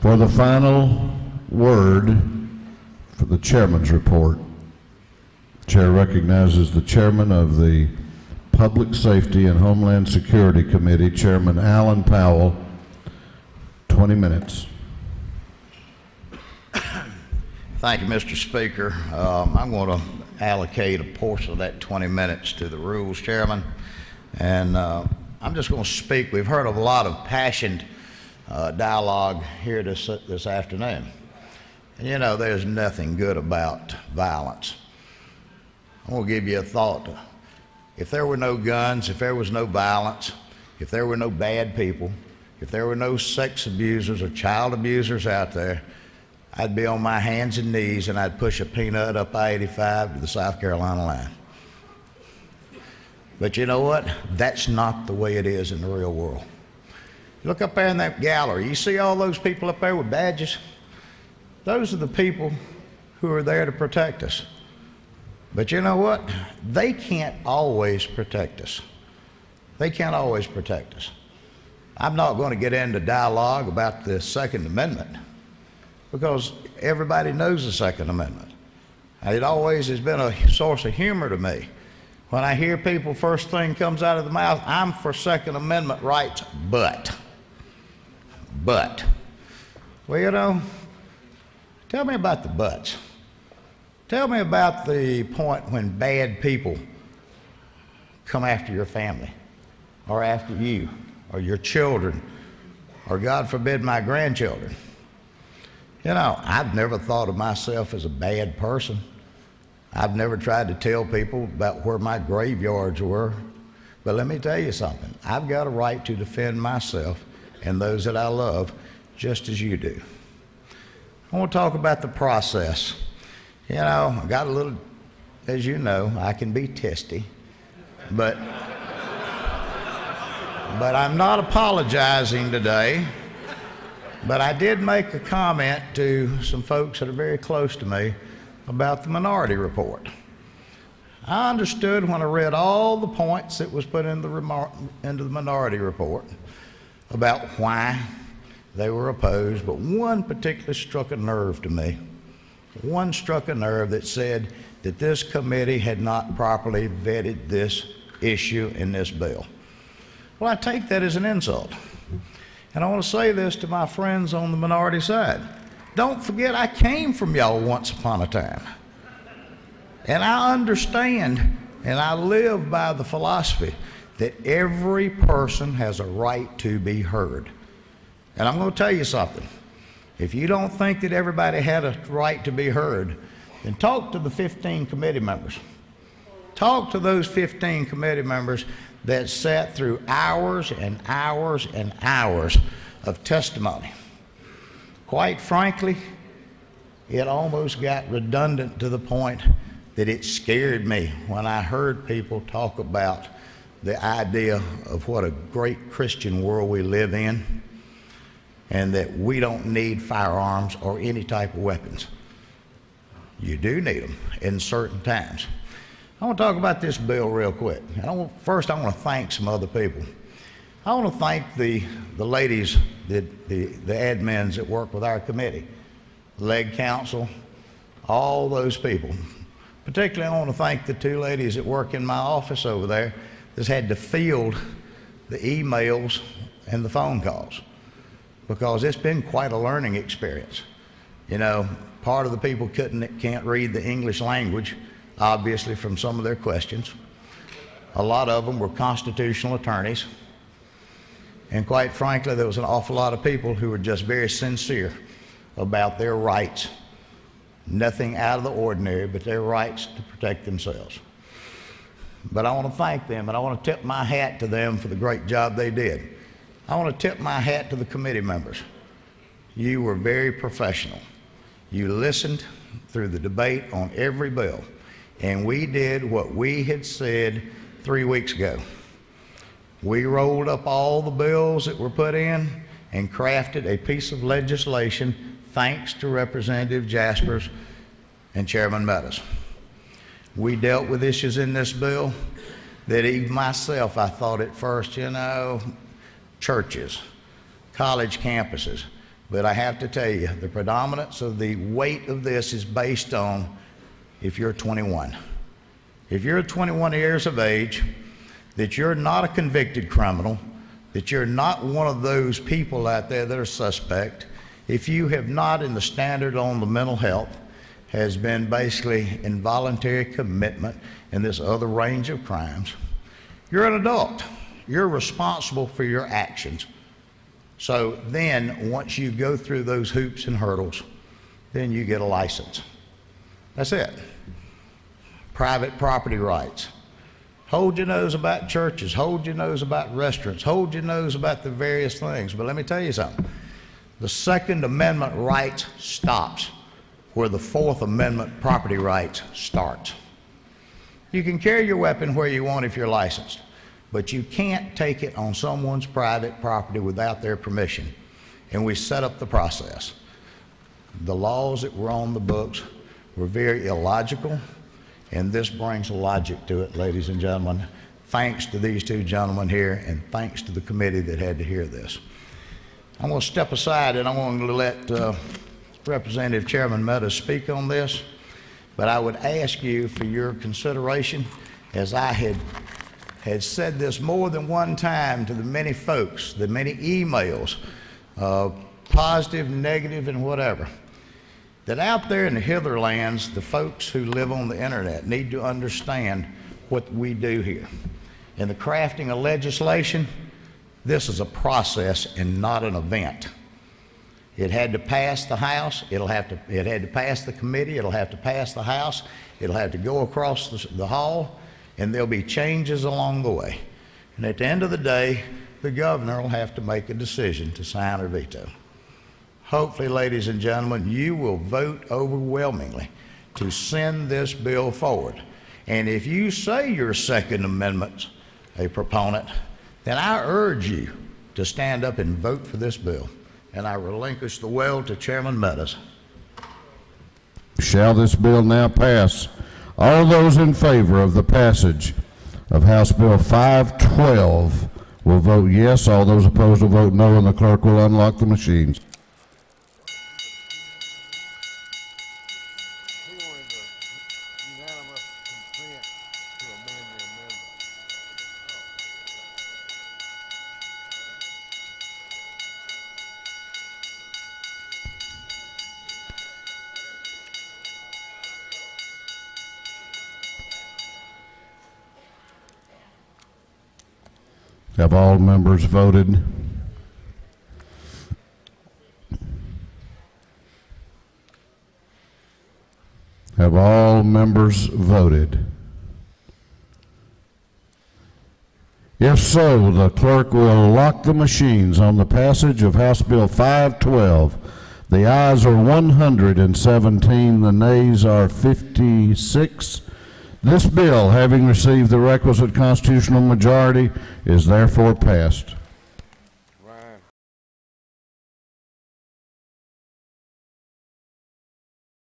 For the final word for the chairman's report, the chair recognizes the chairman of the Public Safety and Homeland Security Committee, Chairman Alan Powell. 20 minutes. Thank you, Mr. Speaker. I'm going to allocate a portion of that 20 minutes to the Rules Chairman, and I'm just going to speak. We've heard of a lot of passionate dialogue here this afternoon. And you know, there's nothing good about violence. I'm going to give you a thought. If there were no guns, if there was no violence, if there were no bad people, if there were no sex abusers or child abusers out there, I'd be on my hands and knees and I'd push a peanut up I-85 to the South Carolina line. But you know what? That's not the way it is in the real world. Look up there in that gallery. You see all those people up there with badges? Those are the people who are there to protect us. But you know what? They can't always protect us. They can't always protect us. I'm not going to get into dialogue about the Second Amendment because everybody knows the Second Amendment. It always has been a source of humor to me. When I hear people, first thing comes out of the mouth, I'm for Second Amendment rights, but. Well, you know, tell me about the buts. Tell me about the point when bad people come after your family, or after you, or your children, or God forbid, my grandchildren. You know, I've never thought of myself as a bad person. I've never tried to tell people about where my graveyards were. But let me tell you something. I've got a right to defend myself and those that I love just as you do. I want to talk about the process. You know, I got a little, as you know, I can be testy, but I'm not apologizing today. But I did make a comment to some folks that are very close to me about the Minority Report. I understood when I read all the points that was put into the Minority Report about why they were opposed, but one particularly struck a nerve to me. One struck a nerve that said that this committee had not properly vetted this issue in this bill. Well, I take that as an insult. And I want to say this to my friends on the minority side. Don't forget, I came from y'all once upon a time. And I understand and I live by the philosophy that every person has a right to be heard. And I'm going to tell you something. If you don't think that everybody had a right to be heard, then talk to the 15 committee members. Talk to those 15 committee members that sat through hours and hours and hours of testimony. Quite frankly, it almost got redundant to the point that it scared me when I heard people talk about the idea of what a great Christian world we live in and that we don't need firearms or any type of weapons. You do need them in certain times. I want to talk about this bill real quick. First, I want to thank some other people. I want to thank the ladies, the admins that work with our committee, Leg Council, all those people. Particularly, I want to thank the two ladies that work in my office over there that's had to field the emails and the phone calls because it's been quite a learning experience. You know, part of the people can't read the English language, obviously from some of their questions. A lot of them were constitutional attorneys. And quite frankly, there was an awful lot of people who were just very sincere about their rights. Nothing out of the ordinary, but their rights to protect themselves. But I want to thank them, and I want to tip my hat to them for the great job they did. I want to tip my hat to the committee members. You were very professional. You listened through the debate on every bill. And we did what we had said 3 weeks ago. We rolled up all the bills that were put in and crafted a piece of legislation thanks to Representative Jaspers and Chairman Meadows. We dealt with issues in this bill that even myself, I thought at first, you know, churches, college campuses, But I have to tell you, the predominance of the weight of this is based on if you're 21. If you're 21 years of age, that you're not a convicted criminal, that you're not one of those people out there that are suspect, if you have not, in the standard on the mental health, has been basically involuntary commitment and this other range of crimes, you're an adult. You're responsible for your actions. So then, once you go through those hoops and hurdles, then you get a license. That's it. Private property rights. Hold your nose about churches, hold your nose about restaurants, hold your nose about the various things. But let me tell you something. The Second Amendment rights stops where the Fourth Amendment property rights starts. You can carry your weapon where you want if you're licensed, but you can't take it on someone's private property without their permission. And we set up the process. The laws that were on the books were very illogical, and this brings logic to it, ladies and gentlemen, thanks to these two gentlemen here, and thanks to the committee that had to hear this. I'm going to step aside, and I'm going to let Representative Chairman Meadows speak on this, but I would ask you for your consideration, as I had said this more than one time to the many folks, the many emails, positive, negative, and whatever, that out there in the hitherlands, the folks who live on the internet need to understand what we do here. In the crafting of legislation, this is a process and not an event. It had to pass the House, it had to pass the committee, it'll have to pass the House, it'll have to go across the hall, and there'll be changes along the way. And at the end of the day, the governor will have to make a decision to sign or veto. Hopefully, ladies and gentlemen, you will vote overwhelmingly to send this bill forward. And if you say you're Second Amendment a proponent, then I urge you to stand up and vote for this bill. And I relinquish the well to Chairman Meadows. Shall this bill now pass? All those in favor of the passage of House Bill 512 will vote yes. All those opposed will vote no, and the clerk will unlock the machines. Have all members voted? Have all members voted? If so, the clerk will lock the machines on the passage of House Bill 512. The ayes are 117, the nays are 56. This bill, having received the requisite constitutional majority, is therefore passed.